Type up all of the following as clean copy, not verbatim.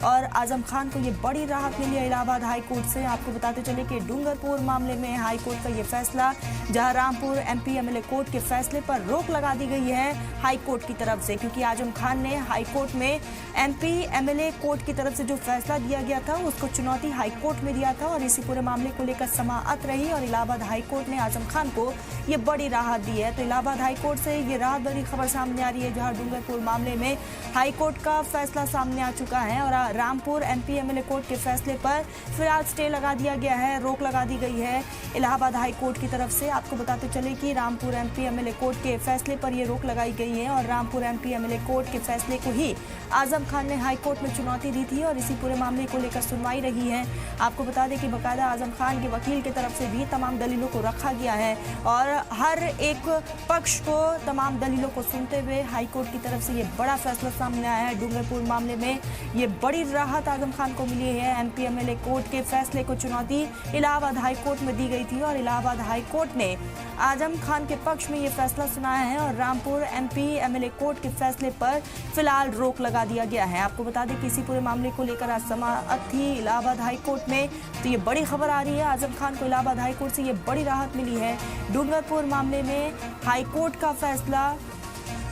और आजम खान को ये बड़ी राहत मिली है इलाहाबाद हाई कोर्ट से। आपको बताते चले कि डूंगरपुर मामले में हाई कोर्ट का ये फैसला, जहां रामपुर एमपी एमएलए कोर्ट के फैसले पर रोक लगा दी गई है हाई कोर्ट की तरफ से, क्योंकि आजम खान ने हाई कोर्ट में एमपी एमएलए कोर्ट की तरफ से जो फैसला दिया गया था उसको चुनौती हाई कोर्ट में दिया था और इसी पूरे मामले को लेकर समाअत रही और इलाहाबाद हाई कोर्ट ने आजम खान को ये बड़ी राहत दी है। तो इलाहाबाद हाई कोर्ट से ये राहत भरी खबर सामने आ रही है, जहां डूंगरपुर मामले में हाई कोर्ट का फैसला सामने आ चुका है और रामपुर एमपी एमएलए कोर्ट के फैसले पर फिलहाल स्टे लगा दिया गया है, रोक लगा दी गई है इलाहाबाद हाई कोर्ट की तरफ से। आपको बताते चले कि रामपुर एमपी एमएलए कोर्ट के फैसले पर ये रोक लगाई गई है और रामपुर एमपी एमएलए कोर्ट के फैसले को ही आजम खान ने हाई कोर्ट में चुनौती दी थी और इसी पूरे मामले को लेकर सुनवाई रही है। आपको बता दें कि बाकायदा आजम खान के वकील की तरफ से भी तमाम दलीलों को रखा गया है और हर एक पक्ष को तमाम दलीलों को सुनते हुए हाई कोर्ट की तरफ से ये बड़ा फैसला सामने आया है। डूंगरपुर मामले में ये बड़ी राहत आजम खान को मिली है। एमपी एमएलए कोर्ट के फैसले को चुनौती इलाहाबाद हाई कोर्ट में दी गई थी और इलाहाबाद हाई कोर्ट ने आजम खान के पक्ष में ये फैसला सुनाया है और रामपुर एमपी एमएलए कोर्ट के फैसले पर फिलहाल रोक लगा दिया गया है। आपको बता दें कि इसी पूरे मामले को लेकर आज समाअत थी इलाहाबाद हाई कोर्ट में, तो ये बड़ी खबर आ रही है। आजम खान को इलाहाबाद हाई कोर्ट से ये बड़ी राहत मिली है। डूंगरपुर मामले में हाई कोर्ट का फैसला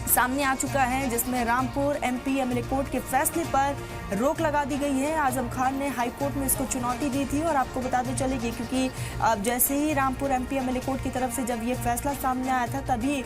सामने आ चुका है, जिसमें रामपुर एमपी एमएलए कोर्ट के फैसले पर रोक लगा दी गई है। आजम खान ने हाई कोर्ट में इसको चुनौती दी थी और आपको बताते चलेगी क्योंकि जैसे ही रामपुर एमपी एमएलए कोर्ट की तरफ से जब ये फैसला सामने आया था तभी